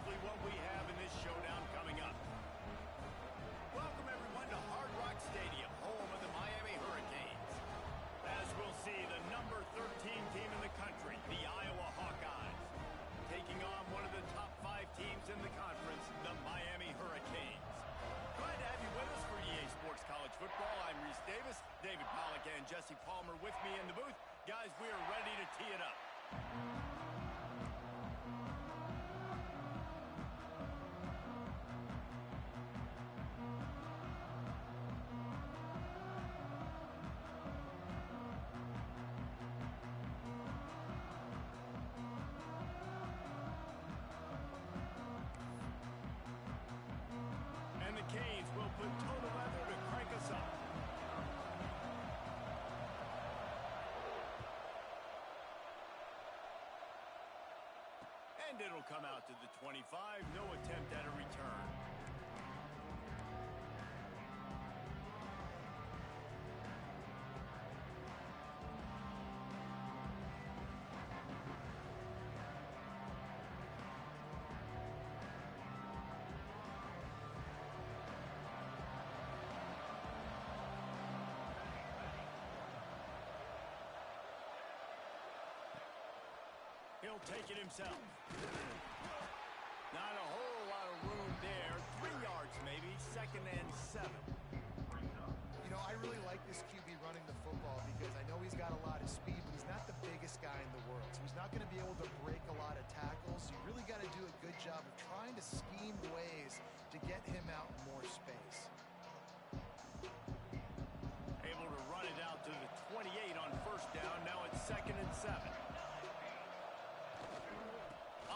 exactly what we have in this showdown coming up. Welcome, everyone, to Hard Rock Stadium, home of the Miami Hurricanes. As we'll see, the number 13 team in the country, the Iowa Hawkeyes, taking on one of the top 5 teams in the conference, the Miami Hurricanes. Glad to have you with us for EA Sports College Football. I'm Reese Davis, David Pollack and Jesse Palmer with me in the booth. Guys, we are ready to tee it up. And the Canes will put total leather to crank us up. And it'll come out to the 25. No attempt at a return. He'll take it himself. Not a whole lot of room there. 3 yards maybe, 2nd and 7. You know, I really like this QB running the football because I know he's got a lot of speed, but he's not the biggest guy in the world. So he's not going to be able to break a lot of tackles. So you really got to do a good job of trying to scheme ways to get him out in more space. Able to run it out to the 28 on 1st down. Now it's 2nd and 7.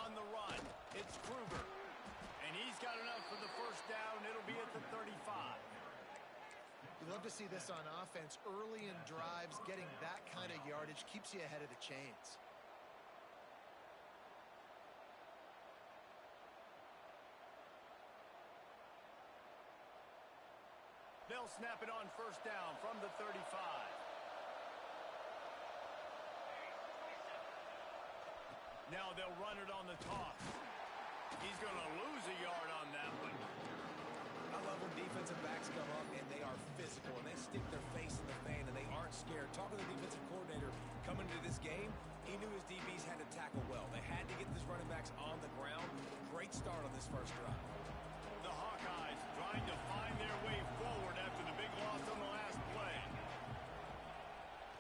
On the run, it's Kruger. And he's got enough for the 1st down. It'll be at the 35. You love to see this on offense. Early in drives, getting that kind of yardage keeps you ahead of the chains. They'll snap it on 1st down from the 35. Now they'll run it on the toss. He's going to lose a yard on that one. I love when defensive backs come up and they are physical and they stick their face in the fan and they aren't scared. Talking to the defensive coordinator coming into this game, he knew his DBs had to tackle well. They had to get these running backs on the ground. Great start on this first drive. The Hawkeyes trying to find their way forward after the big loss on the last play.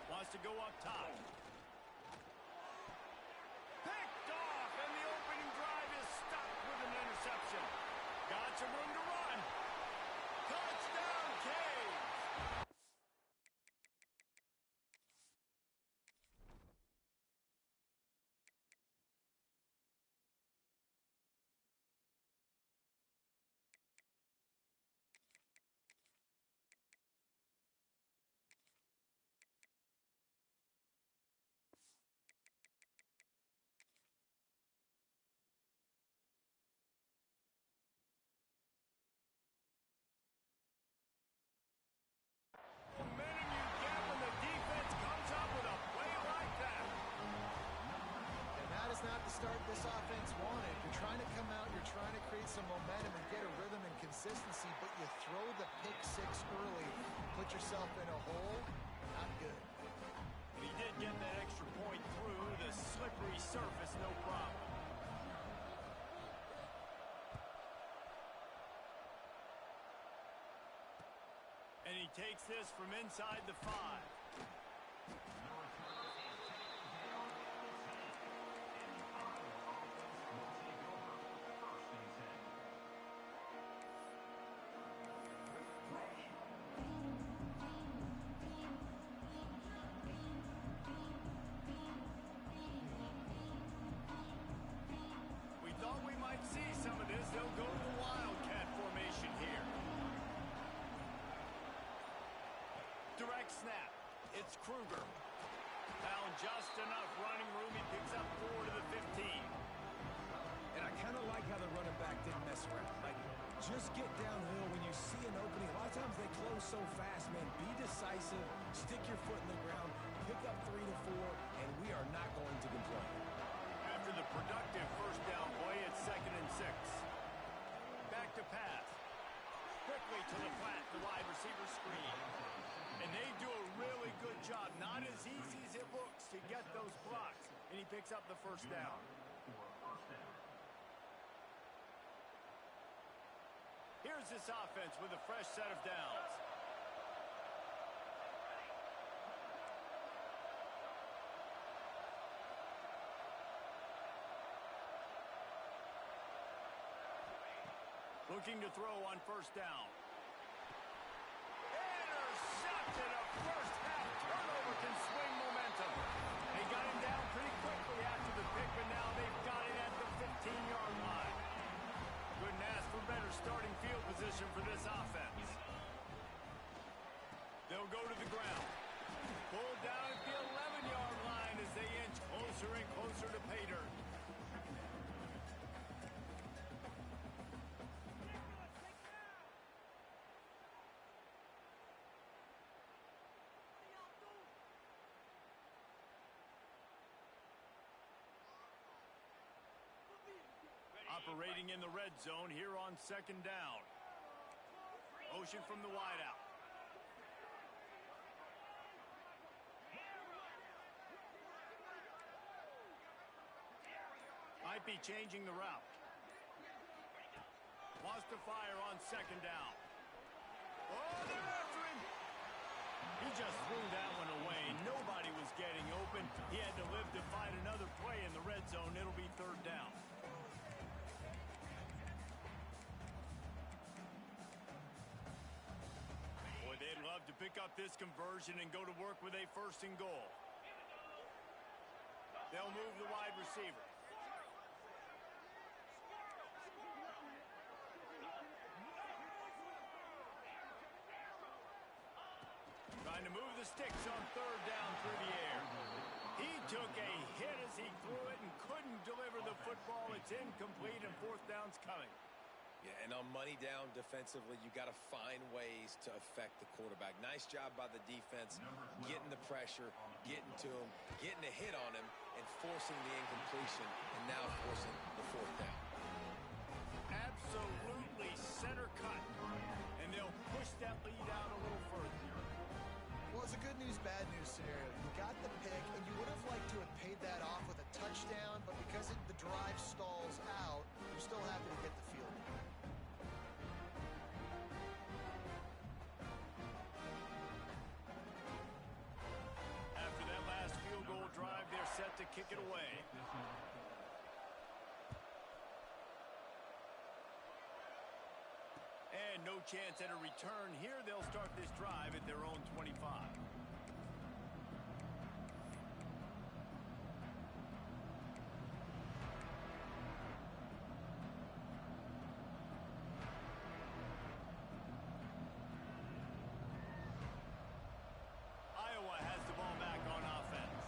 Wants to go up top. Picked off, and the opening drive is stopped with an interception. Got some room to run. Touchdown, Canes! Momentum you get when the defense comes up with a play like that. And that is not the start this offense wanted. You're trying to come out, you're trying to create some momentum and get a rhythm and consistency, but you throw the pick 6 early, put yourself in a hole, not good. And he did get that extra point through the slippery surface, no problem. And he takes this from inside the 5. We thought we might see some of this. They'll go to the Wildcat formation here. Direct snap. It's Kruger. Found just enough running room. He picks up 4 to the 15. And I kind of like how the running back didn't mess around. Like, just get downhill when you see an opening. A lot of times they close so fast, man. Be decisive. Stick your foot in the ground. Pick up 3 to 4, and we are not going to complain. After the productive 1st down play, it's 2nd and 6. picks up the first down. Here's this offense with a fresh set of downs. Looking to throw on first down. Intercepted. A first half turnover can swing momentum. They got him down pretty quickly after the pick, but now they've got it at the 15-yard line. Couldn't ask for better starting field position for this offense. They'll go to the ground. Pulled down at the 11-yard line as they inch closer and closer to pay dirt. Operating in the red zone here on second down. Motion from the wideout. Might be changing the route. Wants to fire on second down. Oh, they're after him. He just threw that one away. Nobody was getting open. He had to live to fight another play in the red zone. It'll be third down. They'd love to pick up this conversion and go to work with a first and goal. They'll move the wide receiver. Trying to move the sticks on third down through the air. He took a hit as he threw it and couldn't deliver the football. It's incomplete and fourth down's coming. Yeah, and on money down defensively, you got to find ways to affect the quarterback. Nice job by the defense, getting the pressure, getting to him, getting a hit on him, and forcing the incompletion, and now forcing the fourth down. Absolutely center cut, and they'll push that lead out a little further. Well, it's a good news, bad news scenario. You got the pick, and you would have liked to have paid that off with a touchdown, but because the drive stalls out, you're still happy to get the field goal. After that last field goal drive, they're set to kick it away. And no chance at a return here. They'll start this drive at their own 25. Iowa has the ball back on offense.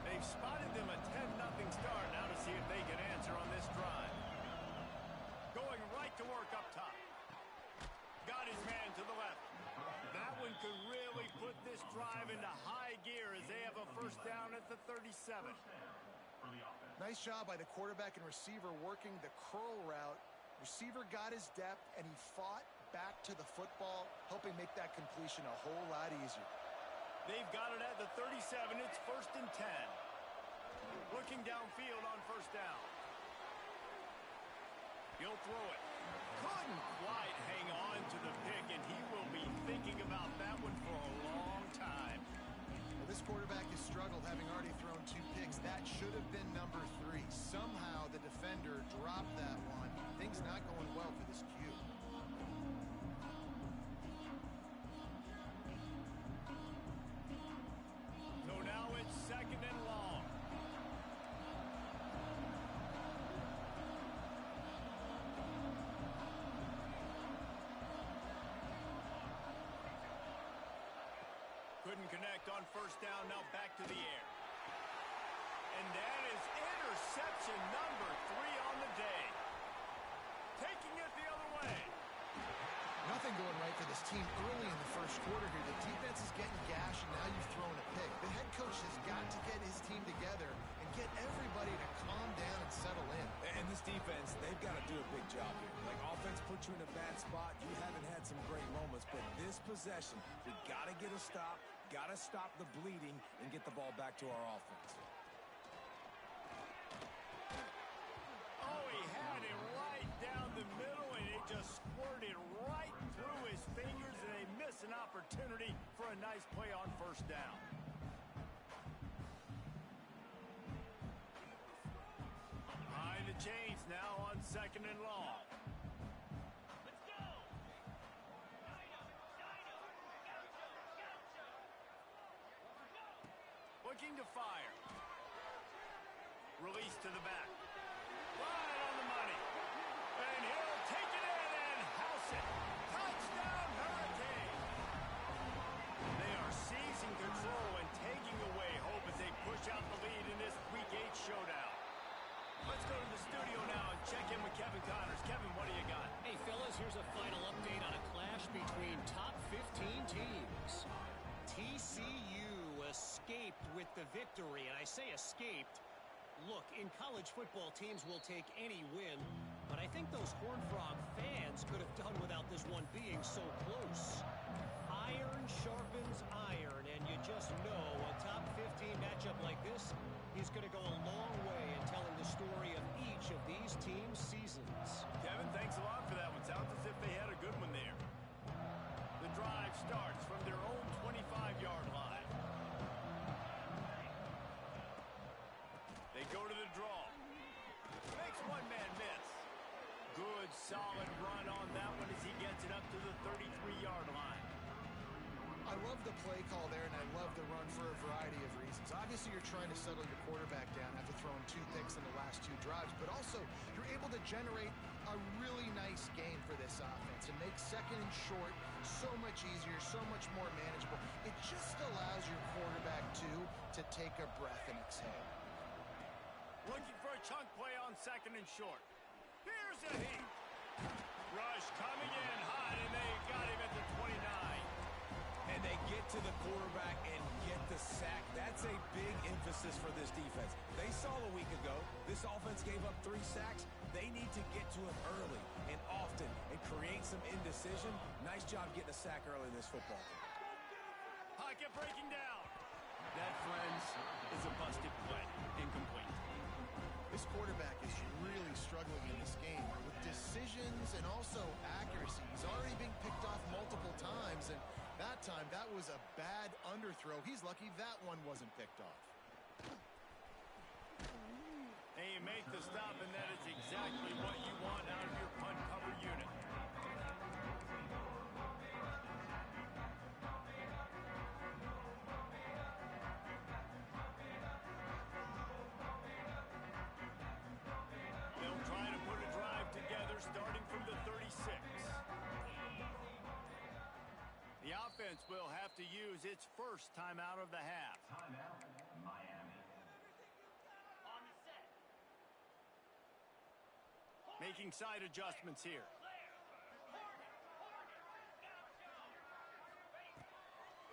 They've spotted them a 10-0 start. Now to see if they can answer on this drive. Going right to work up top. Got his man to the left. That one could really put this drive into high gear as they have a first down at the 37. Nice job by the quarterback and receiver working the curl route. Receiver got his depth, and he fought back to the football, helping make that completion a whole lot easier. They've got it at the 37. It's first and 10. Looking downfield on first down. He'll throw it. Couldn't quite hang on to the pick, and he will be thinking about that one for a long time. Well, this quarterback has struggled, having already thrown 2 picks. That should have been number 3. Somehow the defender dropped that one. Things not going well for this Q. So now it's second and long. Couldn't connect on first down, now back to the air. And that is interception number 3 on the day. Taking it the other way. Nothing going right for this team early in the first quarter here. The defense is getting gashed, and now you've thrown a pick. The head coach has got to get his team together and get everybody to calm down and settle in. And this defense, they've got to do a big job here. Like, offense put you in a bad spot. You haven't had some great moments, but this possession, we got to get a stop, got to stop the bleeding, and get the ball back to our offense. a nice play on first down. Behind the chains now on 2nd and long. Looking to fire. Release to the back. Right on the money. And he'll take it in and house it. Touchdown, Hurricane. They are seizing control and taking away hope as they push out the lead in this Week 8 showdown. Let's go to the studio now and check in with Kevin Connors. Kevin, what do you got? Hey, fellas, here's a final update on a clash between top 15 teams. TCU escaped with the victory, and I say escaped. Look, in college football, teams will take any win, but I think those Horned Frog fans could have done without this one being so close. Iron sharpens iron, and you just know a top 15 matchup like this is going to go a long way in telling the story of each of these teams' seasons. Kevin, thanks a lot for that one. Sounds as if they had a good one there. The drive starts from their own 25-yard line. They go to the draw. Makes one man miss. Good, solid run on that one as he gets it up to the 33-yard line. I love the play call there, and I love the run for a variety of reasons. Obviously, you're trying to settle your quarterback down after throwing 2 picks in the last 2 drives, but also you're able to generate a really nice game for this offense and make 2nd and short so much easier, so much more manageable. It just allows your quarterback, too, to take a breath and exhale. Looking for a chunk play on 2nd and short. Here's a heat. Rush coming in hot, and they got him at the 29. And they get to the quarterback and get the sack. That's a big emphasis for this defense. They saw a week ago, this offense gave up 3 sacks. They need to get to him early and often and create some indecision. Nice job getting a sack early in this football game. Pocket breaking down. That, friends, is a busted play. Incomplete. This quarterback is really struggling in this game with decisions and also accuracy. He's already been picked off multiple times, and that time, that was a bad underthrow. He's lucky that one wasn't picked off. And you make the stop, and that is exactly what you want out of your punt cover unit. They'll try to put a drive together starting from the 36. The offense will have to use its first timeout of the half. Timeout, Miami. Making side adjustments here.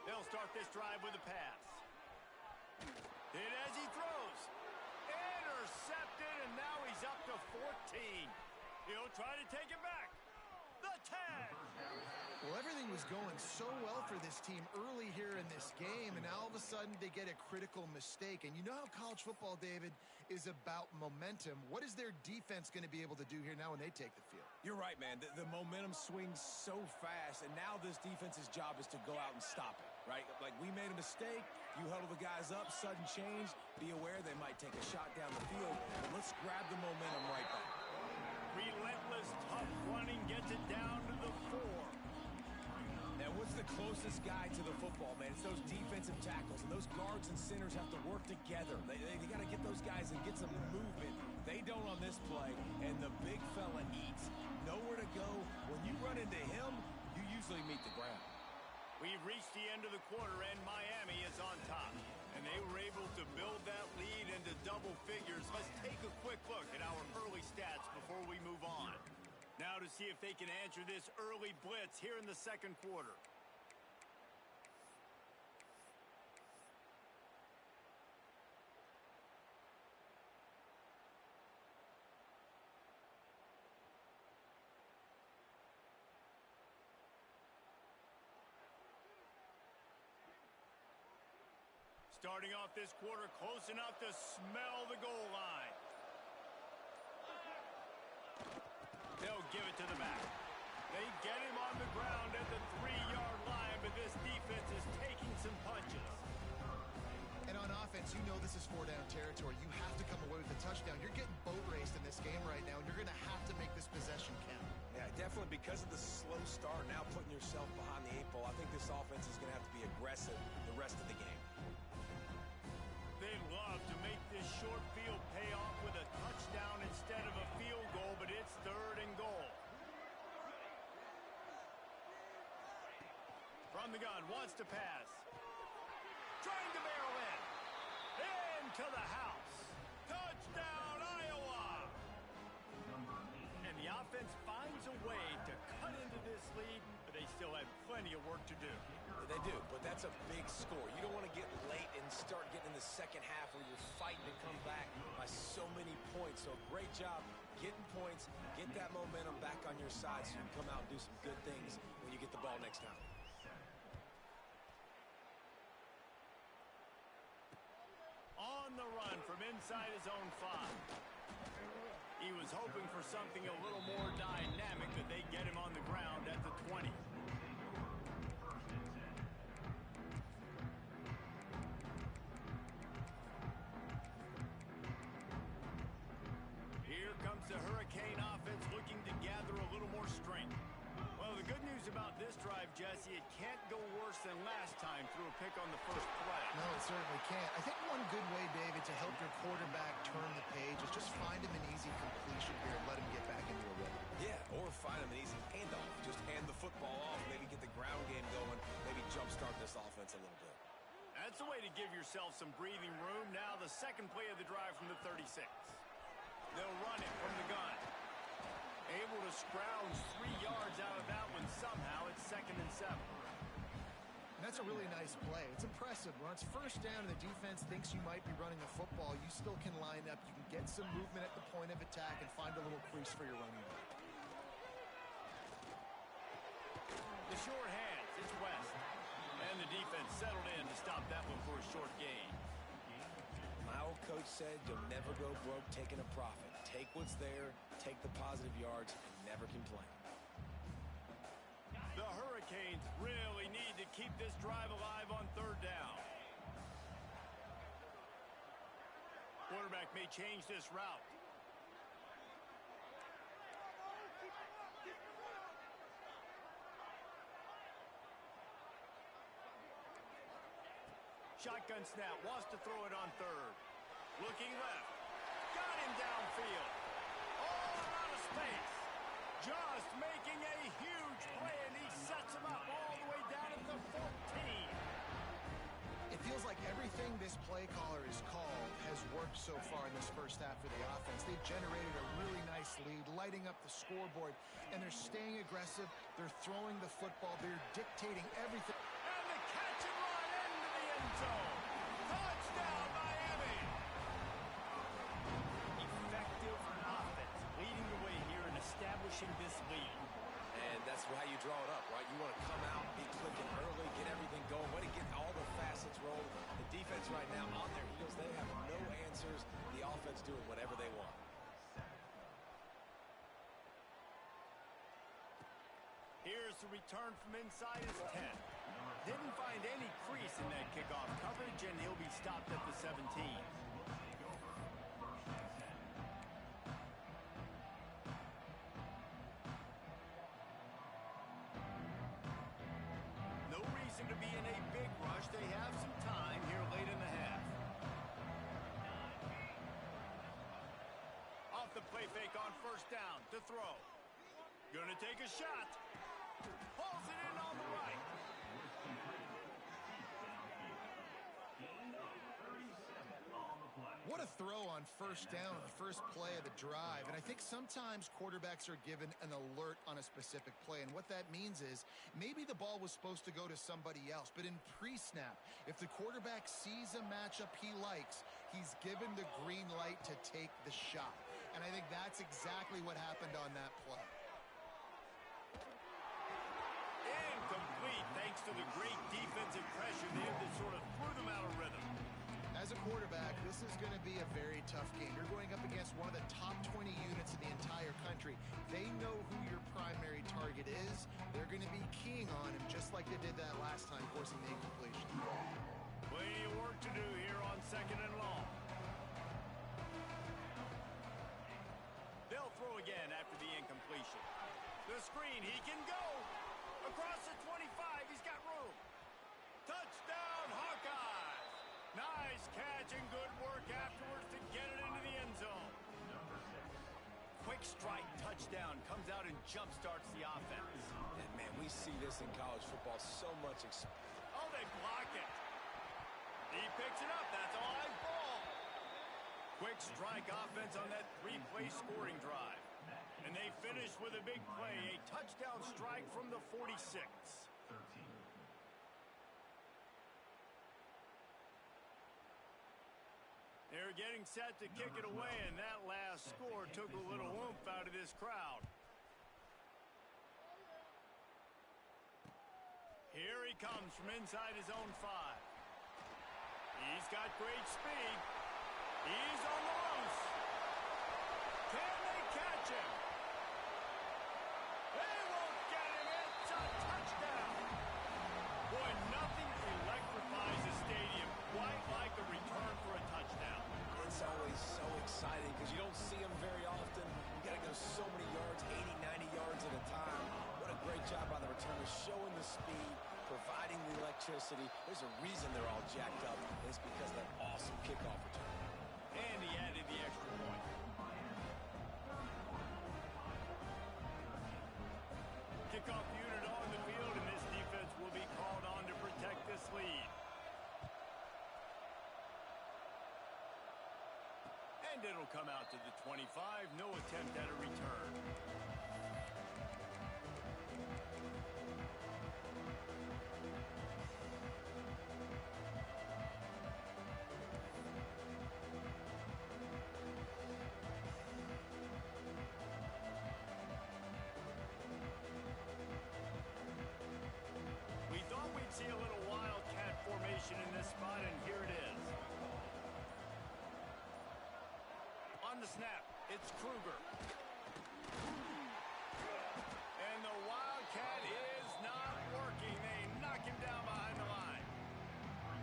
They'll start this drive with a pass. Hit as he throws. Intercepted, and now he's up to 14. He'll try to take it back. The tag. Well, everything was going so well for this team early here in this game, and now all of a sudden they get a critical mistake. And you know how college football, David, is about momentum. What is their defense going to be able to do here now when they take the field? You're right, man. The momentum swings so fast, and now this defense's job is to go out and stop it, right? Like, we made a mistake. You huddle the guys up, sudden change. Be aware they might take a shot down the field, but let's grab the momentum right back. Relentless, tough running gets it down to the 4. Now, what's the closest guy to the football, man? It's those defensive tackles, and those guards and centers have to work together. They got to get those guys and get some movement. They don't on this play, and the big fella eats. Nowhere to go. When you run into him, you usually meet the ground. We've reached the end of the quarter, and Miami is on top. And they were able to build that lead into double figures. Let's take a quick look at our early stats before we move on. Now to see if they can answer this early blitz here in the 2nd quarter. Starting off this quarter close enough to smell the goal line. They'll give it to the back. They get him on the ground at the 3-yard line, but this defense is taking some punches. And on offense, you know this is four-down territory. You have to come away with a touchdown. You're getting boat raced in this game right now, and you're going to have to make this possession count. Yeah, definitely because of the slow start, now putting yourself behind the 8 ball, I think this offense is going to have to be aggressive the rest of the game. They love to make this short field pay off with a touchdown instead of a field goal, but it's 3rd and goal. From the gun, wants to pass. Trying to barrel in. Into the house. Touchdown, Iowa! And the offense finds a way to cut into this lead, but they still have plenty of work to do. They do, but that's a big score. You don't want to get late and start getting in the second half where you're fighting to come back by so many points. So great job getting points, get that momentum back on your side so you can come out and do some good things when you get the ball next time. On the run from inside his own 5. He was hoping for something a little more dynamic, but they get him on the ground at the 20. Here comes the Hurricane offense looking to gather a little more strength. Well, the good news about this drive, Jesse, it can't go worse than last time through a pick on the first play. No, it certainly can't. I think one good way, David, to help your quarterback turn the page is just find him an easy completion here and let him get back into a rhythm. Yeah, or find him an easy handoff. Just hand the football off, maybe get the ground game going, maybe jumpstart this offense a little bit. That's a way to give yourself some breathing room. Now the second play of the drive from the 36. They'll run it from the gun. Able to scrounge 3 yards out of that one somehow. It's 2nd and 7. And that's a really nice play. It's impressive. When it's first down and the defense thinks you might be running a football, you still can line up. You can get some movement at the point of attack and find a little crease for your running back. The short hands. It's West. And the defense settled in to stop that one for a short gain. My old coach said you'll never go broke taking a profit. Take what's there, take the positive yards, and never complain. The Hurricanes really need to keep this drive alive on 3rd down. Quarterback may change this route. Shotgun snap, wants to throw it on 3rd. Looking left. Got him downfield. All out of space. Just making a huge play, and he sets him up all the way down at the 14. It feels like everything this play caller has called has worked so far in this first half for the offense. They've generated a really nice lead, lighting up the scoreboard, and they're staying aggressive. They're throwing the football. They're dictating everything. And the catch and run into the end zone. Touchdown, Miami. Effective offense leading the way here and establishing this lead. And that's how you draw it up, right? You want to come out, be clicking early, get everything going, want to get all the facets rolled. The defense right now on their heels, they have no answers. The offense doing whatever they want. Here's the return from inside his 10. Didn't find any crease in that kickoff coverage, and he'll be stopped at the 17. No reason to be in a big rush. They have some time here late in the half. Off the play fake on 1st down to throw. Gonna take a shot. Pulls it in on the right. What a throw on 1st down on the first play of the drive. And I think sometimes quarterbacks are given an alert on a specific play. And what that means is maybe the ball was supposed to go to somebody else. But in pre-snap, if the quarterback sees a matchup he likes, he's given the green light to take the shot. And I think that's exactly what happened on that play. Incomplete thanks to the great defensive pressure there that sort of threw them out of rhythm. As a quarterback, this is going to be a very tough game. You're going up against one of the top 20 units in the entire country. They know who your primary target is. They're going to be keying on him just like they did that last time, forcing the incompletion. Plenty of work to do here on 2nd and long. They'll throw again after the incompletion. The screen, he can go. Across the 25, he's got room. Touchdown, Hawkeyes. Nice catch and good work afterwards to get it into the end zone. Quick strike touchdown comes out and jump-starts the offense. And, man, we see this in college football so much. Oh, they block it. He picks it up. That's a live ball. Quick strike offense on that 3-play scoring drive. And they finish with a big play, a touchdown strike from the 46. 13. They're getting set to kick it away, and that last score took a little oomph out of this crowd. Here he comes from inside his own 5. He's got great speed. He's on the loose. Can they catch him? They won't get him. It's a touchdown. Boy, nothing electrifies a stadium quite like a return for a touchdown. It's always so exciting because you don't see them very often. You got to go so many yards, 80, 90 yards at a time. What a great job by the returners, showing the speed, providing the electricity. There's a reason they're all jacked up. It's because of that awesome kickoff return. And he added the extra point. Kickoff unit on the field, and this defense will be called on to protect this lead. And it'll come out to the 25. No attempt at a return. We thought we'd see a little wildcat formation in this spot, and here it is. On the snap, it's Kruger. And the wildcat is not working. They knock him down behind the line.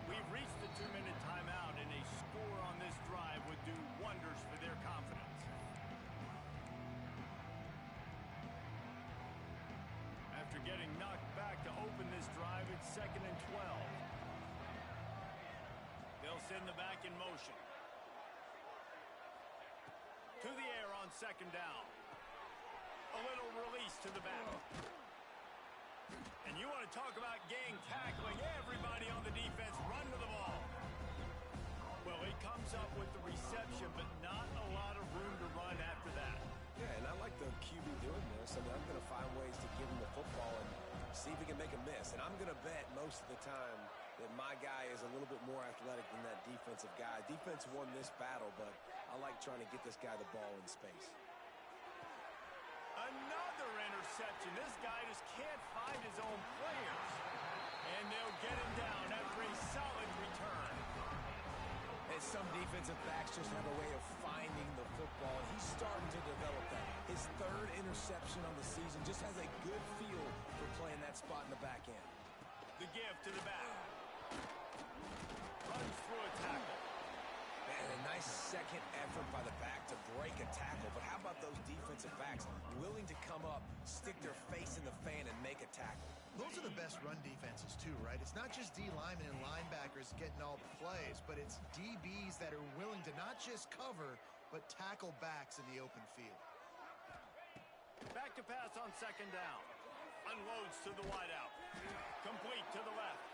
We've reached the 2-minute timeout, and a score on this drive would do wonders for their confidence. After getting knocked back to open this drive, it's 2nd and 12. They'll send the back in motion. To the air on 2nd down. A little release to the back. And you want to talk about gang tackling. Everybody on the defense run with the ball. Well, he comes up with the reception, but not a lot of room to run after that. Yeah, and I like the QB doing this. I mean, I'm going to find ways to give him the football and see if he can make a miss. And I'm going to bet most of the time that my guy is a little bit more athletic than that defensive guy. Defense won this battle, but I like trying to get this guy the ball in space. Another interception. This guy just can't find his own players. And they'll get him down after a solid return. And some defensive backs just have a way of finding the football. He's starting to develop that. His 3rd interception on the season, just has a good feel for playing that spot in the back end. The give to the back. Runs through a tackle. Man, a nice second effort by the back to break a tackle. But how about those defensive backs willing to come up, stick their face in the fan, and make a tackle? Those are the best run defenses, too, right? It's not just D linemen and linebackers getting all the plays, but it's DBs that are willing to not just cover, but tackle backs in the open field. Back to pass on 2nd down. Unloads to the wideout. Complete to the left.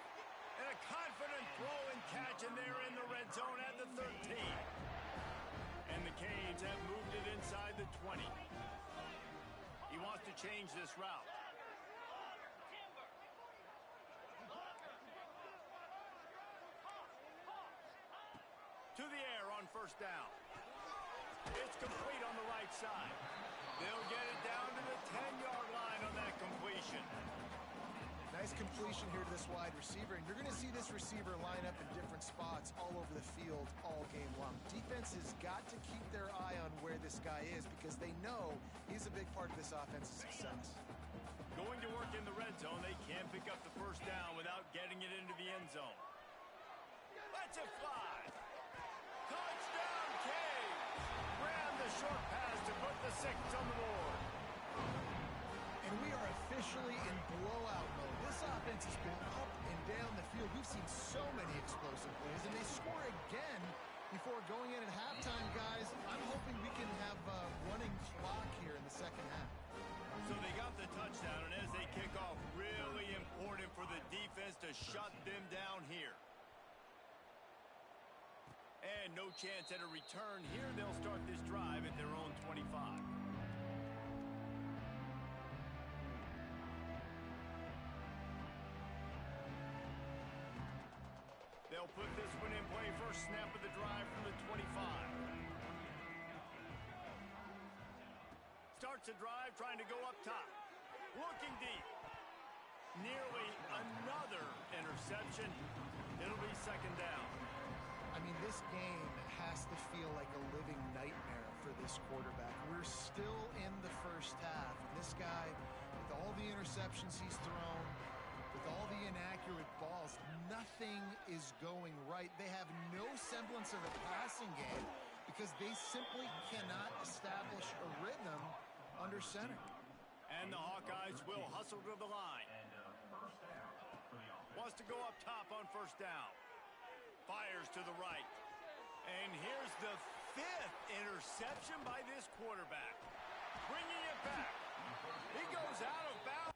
And a confident throw and catch, and they're in the red zone at the 13. And the Canes have moved it inside the 20. He wants to change this route. To the air on 1st down. It's complete on the right side. They'll get it down to the 10-yard line on that completion. Nice completion here to this wide receiver, and you're going to see this receiver line up in different spots all over the field all game long. Defense has got to keep their eye on where this guy is because they know he's a big part of this offense's success. Going to work in the red zone. They can't pick up the first down without getting it into the end zone. Let's it fly. Touchdown, Canes. Ran the short pass to put the 6 on the board. And we are officially in blowout mode. This offense has been up and down the field. We've seen so many explosive plays, and they score again before going in at halftime, guys. I'm hoping we can have a running clock here in the second half. So they got the touchdown, and as they kick off, really important for the defense to shut them down here. And no chance at a return here. They'll start this drive at their own 25. They'll put this one in play. First snap of the drive from the 25. Starts a drive trying to go up top. Looking deep. Nearly another interception. It'll be second down. I mean, this game has to feel like a living nightmare for this quarterback. We're still in the first half. And this guy, with all the interceptions he's thrown, with all the inaccurate balls, nothing is going right. They have no semblance of a passing game because they simply cannot establish a rhythm under center. And the Hawkeyes will hustle to the line. Wants to go up top on first down. Fires to the right. And here's the 5th interception by this quarterback. Bringing it back. He goes out of bounds.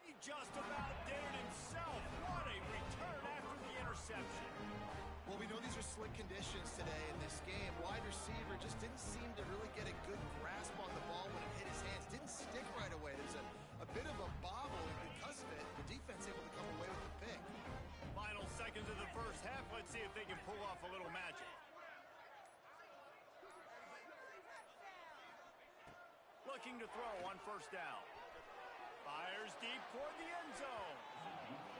He just about did it himself. What a return after the interception. Well, we know these are slick conditions today in this game. Wide receiver just didn't seem to really get a good grasp on the ball when it hit his hands. Didn't stick right away. There's a bit of a bobble, and because of it, the defense able to come away with the pick. Final seconds of the first half. Let's see if they can pull off a little magic. Looking to throw on first down. Fires deep toward the end zone.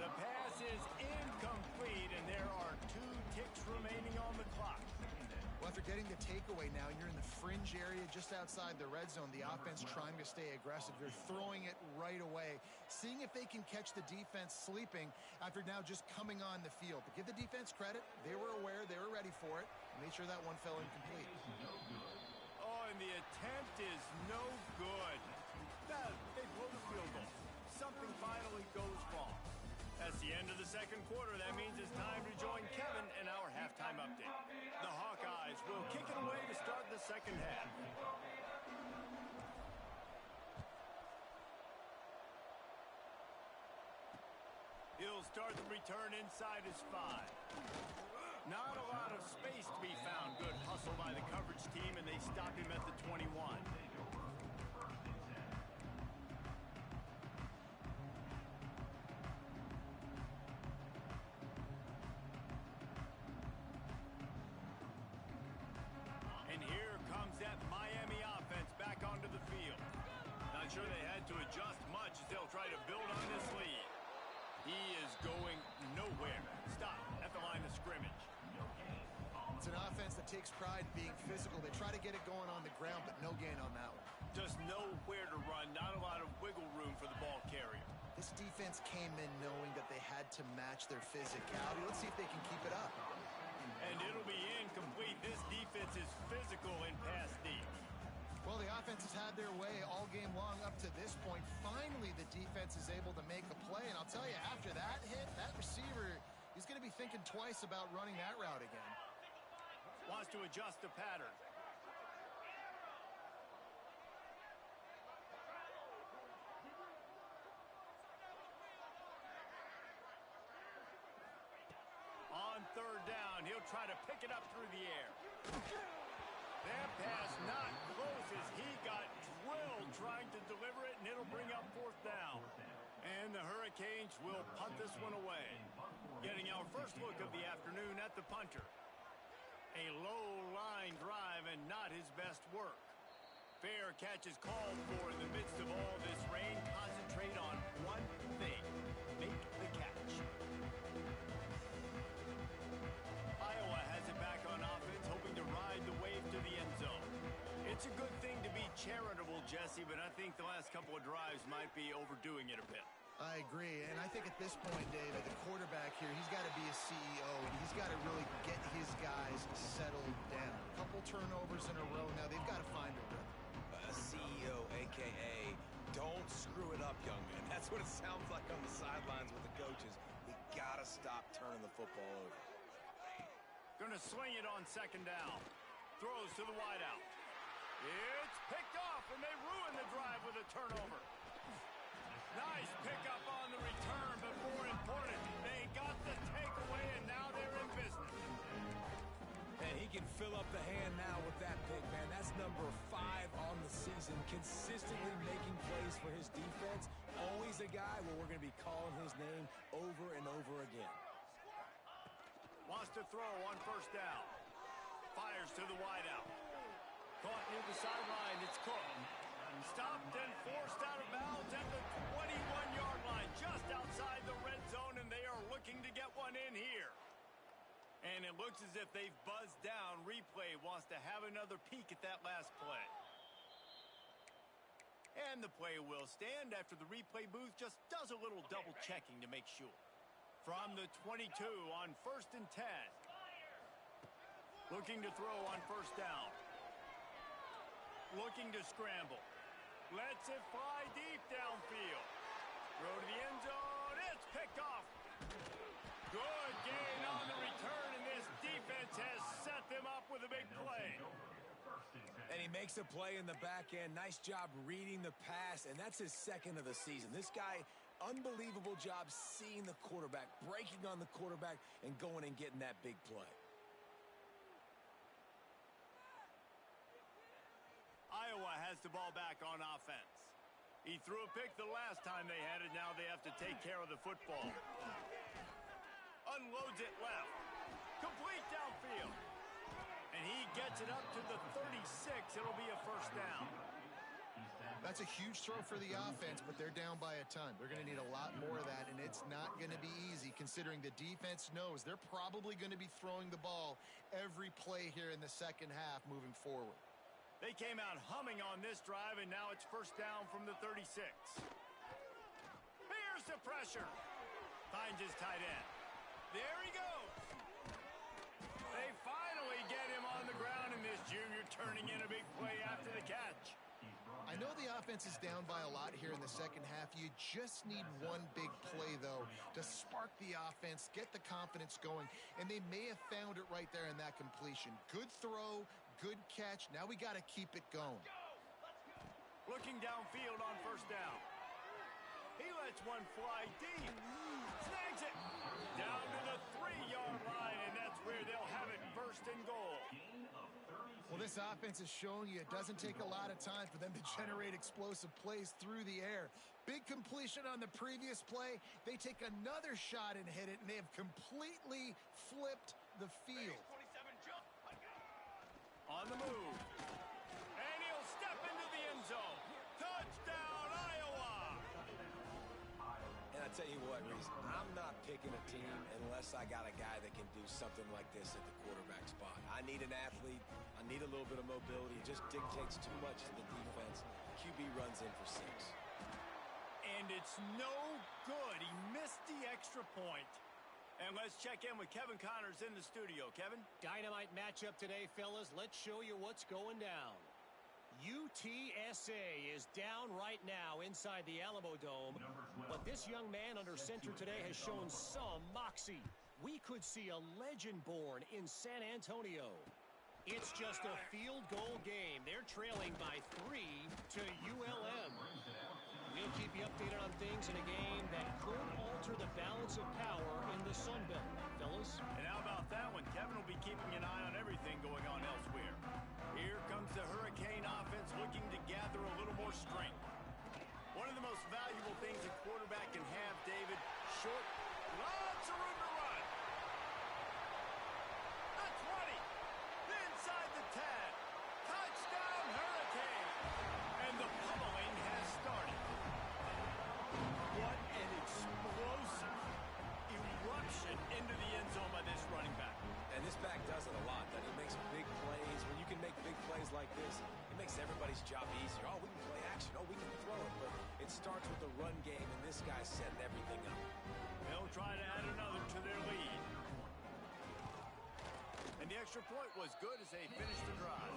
The pass is incomplete, and there are 2 ticks remaining on the clock. Well, after getting the takeaway now, you're in the fringe area just outside the red zone. The offense trying to stay aggressive. They're throwing it right away, seeing if they can catch the defense sleeping after now just coming on the field. But give the defense credit. They were aware. They were ready for it. Made sure that one fell incomplete. Oh, and the attempt is no good. They blow the field goal. Something finally goes wrong. That's the end of the second quarter. That means it's time to join Kevin in our halftime update. The Hawkeyes will kick it away to start the second half. He'll start the return inside his 5. Not a lot of space to be found. Good hustle by the coverage team, and they stop him at the 21. And here comes that Miami offense back onto the field. Not sure they had to adjust much as they'll try to build on this lead. He is going nowhere. Stop at the line of scrimmage. It's an offense that takes pride in being physical. They try to get it going on the ground, but no gain on that one. Just nowhere to run. Not a lot of wiggle room for the ball carrier. This defense came in knowing that they had to match their physicality. Let's see if they can keep it up. And it'll be incomplete. This defense is physical in pass deep. Well, the offense has had their way all game long up to this point. Finally, the defense is able to make a play. And I'll tell you, after that hit, that receiver, he's going to be thinking twice about running that route again. Wants to adjust the pattern. On third down, he'll try to pick it up through the air. That pass not close as he got drilled trying to deliver it, and it'll bring up fourth down. And the Hurricanes will punt this one away. Getting our first look of the afternoon at the punter. A low line drive and not his best work. Fair catch is called for in the midst of all this rain. Concentrate on one thing. Make the catch. Iowa has it back on offense, hoping to ride the wave to the end zone. It's a good thing to be charitable, Jesse, but I think the last couple of drives might be overdoing it a bit. I agree, and I think at this point, David, the quarterback here, he's got to be a CEO, and he's got to really get his guys settled down. A couple turnovers in a row now. They've got to find a rhythm. CEO, a.k.a. don't screw it up, young man. That's what it sounds like on the sidelines with the coaches. We got to stop turning the football over. Gonna swing it on second down. Throws to the wideout. It's picked off, and they ruin the drive with a turnover. Nice pickup on the return, but more important, they got the takeaway, and now they're in business. And he can fill up the hand now with that pick, man. That's number 5 on the season, consistently making plays for his defense. Always a guy where we're going to be calling his name over and over again. Wants to throw on first down. Fires to the wideout. Caught near the sideline. It's Cook. Stopped and forced out of bounds at the 21-yard line, just outside the red zone, and they are looking to get one in here. And it looks as if they've buzzed down. Replay wants to have another peek at that last play. And the play will stand after the replay booth just does a little double checking to make sure. From the 22 on 1st and 10. Looking to throw on first down. Looking to scramble. Lets it fly deep downfield. Throw to the end zone. It's picked off. Good gain on the return, and this defense has set them up with a big play. And he makes a play in the back end. Nice job reading the pass, and that's his second of the season. This guy, unbelievable job seeing the quarterback, breaking on the quarterback, and going and getting that big play. Iowa has the ball back on offense. He threw a pick the last time they had it. Now they have to take care of the football. Unloads it left. Complete downfield. And he gets it up to the 36. It'll be a first down. That's a huge throw for the offense, but they're down by a ton. They're going to need a lot more of that, and it's not going to be easy considering the defense knows they're probably going to be throwing the ball every play here in the second half moving forward. They came out humming on this drive, and now it's first down from the 36. Here's the pressure. Finds his tight end. There he goes. They finally get him on the ground, and this junior turning in a big play after the catch. I know the offense is down by a lot here in the second half. You just need one big play, though, to spark the offense, get the confidence going, and they may have found it right there in that completion. Good throw, good catch. Now we got to keep it going. Looking downfield on first down. He lets one fly deep. Snags it. Down to the 3-yard line, and that's where they'll have it first and goal. Well, this offense has shown you it doesn't take a lot of time for them to generate explosive plays through the air. Big completion on the previous play. They take another shot and hit it, and they have completely flipped the field. On the move. And he'll step into the end zone. Touchdown, Iowa! And I tell you what, Reese, I'm not picking a team unless I got a guy that can do something like this at the quarterback spot. I need an athlete. I need a little bit of mobility. It just dictates too much to the defense. QB runs in for 6. And it's no good. He missed the extra point. And let's check in with Kevin Connors in the studio. Kevin? Dynamite matchup today, fellas. Let's show you what's going down. UTSA is down right now inside the Alamo Dome, but this young man under center today has shown some moxie. We could see a legend born in San Antonio. It's just a field goal game. They're trailing by 3 to ULM. We'll keep you updated on things in a game that could alter the balance of power in the Sun Belt, fellas. And how about that one? Kevin will be keeping an eye on everything going on elsewhere. Here comes the Hurricane offense looking to gather a little more strength. One of the most valuable things a quarterback can have, David, short, lots of room to run. The 20, inside the 10. Touchdown, Hurricane. starts with the run game, and this guy's setting everything up. They'll try to add another to their lead. And the extra point was good as they finished the drive.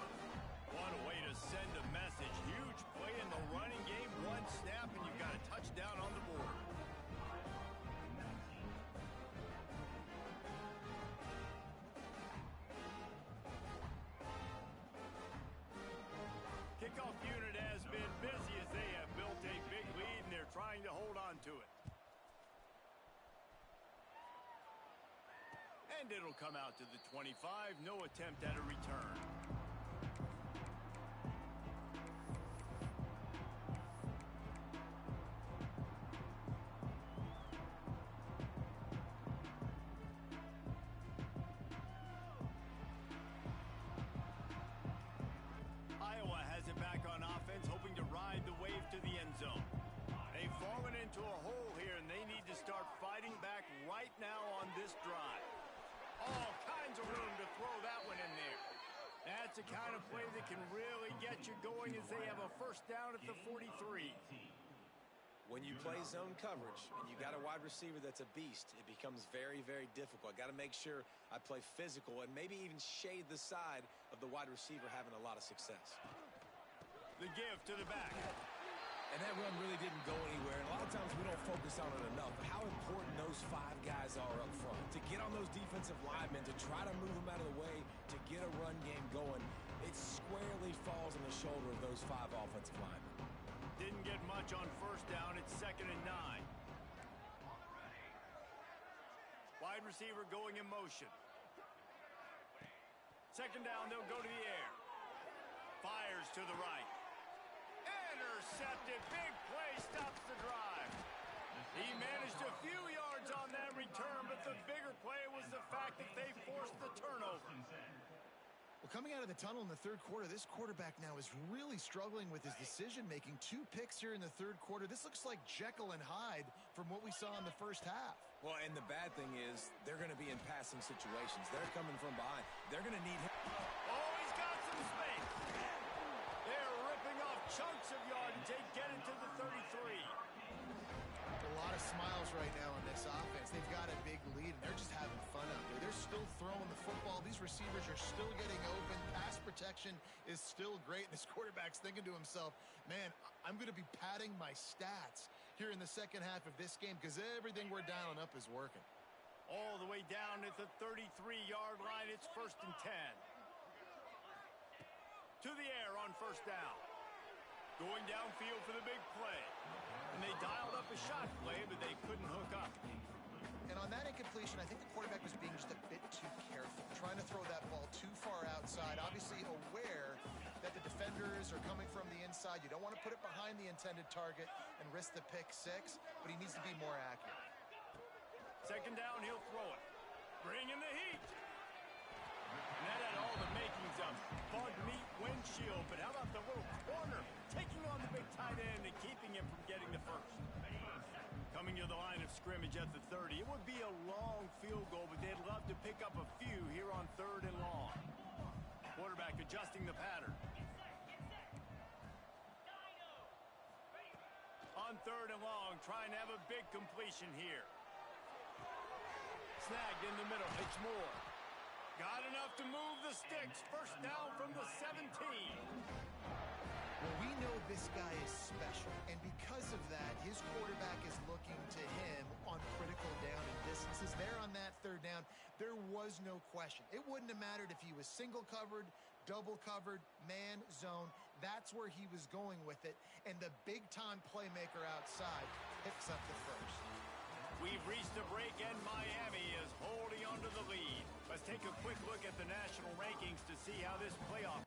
What a way to send a message. Huge play in the running game. One snap, and you've got a touchdown on the board. Kickoff unit has been busy as they have built a big lead, and they're trying to hold on to it. And it'll come out to the 25. No attempt at a return. Iowa has it back on offense, hoping to ride the wave to the end zone. They've fallen into a hole here, and they need to start fighting back right now on this drive. All kinds of room to throw that one in there. That's the kind of play that can really get you going as they have a first down at the 43. When you play zone coverage and you got a wide receiver that's a beast, it becomes very, very difficult. I got to make sure I play physical and maybe even shade the side of the wide receiver having a lot of success. The give to the back. And that run really didn't go anywhere. And a lot of times we don't focus on it enough. How important those 5 guys are up front. To get on those defensive linemen, to try to move them out of the way, to get a run game going, it squarely falls on the shoulder of those 5 offensive linemen. Didn't get much on first down. It's 2nd and 9. Wide receiver going in motion. 2nd down, they'll go to the air. Fires to the right. Intercepted. Big play stops the drive. He managed a few yards on that return, but the bigger play was the fact that they forced the turnover. Well, coming out of the tunnel in the third quarter, this quarterback now is really struggling with his decision-making. 2 picks here in the third quarter. This looks like Jekyll and Hyde from what we saw in the first half. Well, and the bad thing is they're going to be in passing situations. They're coming from behind. They're going to need him. Oh, he's got some space. They're ripping off chunks of yardage. They get it to the 33. A lot of smiles right now on this offense. They've got a big lead, and they're just having fun out there. They're still throwing the football. These receivers are still getting open. Pass protection is still great. And this quarterback's thinking to himself, man, I'm going to be padding my stats here in the second half of this game because everything we're dialing up is working. All the way down at the 33-yard line. It's 1st and 10. To the air on first down. Going downfield for the big play. And they dialed up a shot play, but they couldn't hook up. And on that incompletion, I think the quarterback was being just a bit too careful, trying to throw that ball too far outside, obviously aware that the defenders are coming from the inside. You don't want to put it behind the intended target and risk the pick 6, but he needs to be more accurate. 2nd down, he'll throw it. Bring in the heat. And that had all the makings of bug meat windshield, but how about the little corner taking on the big tight end and keeping him from getting the first? Coming to the line of scrimmage at the 30. It would be a long field goal, but they'd love to pick up a few here on 3rd and long. Quarterback adjusting the pattern. On 3rd and long, trying to have a big completion here. Snagged in the middle. It's Moore. Got enough to move the sticks. First down from the 17. Well, we know this guy is special, and because of that, his quarterback is looking to him on critical down and distances. There on that 3rd down, there was no question. It wouldn't have mattered if he was single covered, double covered, man, zone. That's where he was going with it, and the big-time playmaker outside picks up the first. We've reached a break, and Miami is holding onto the lead. Let's take a quick look at the national rankings to see how this playoff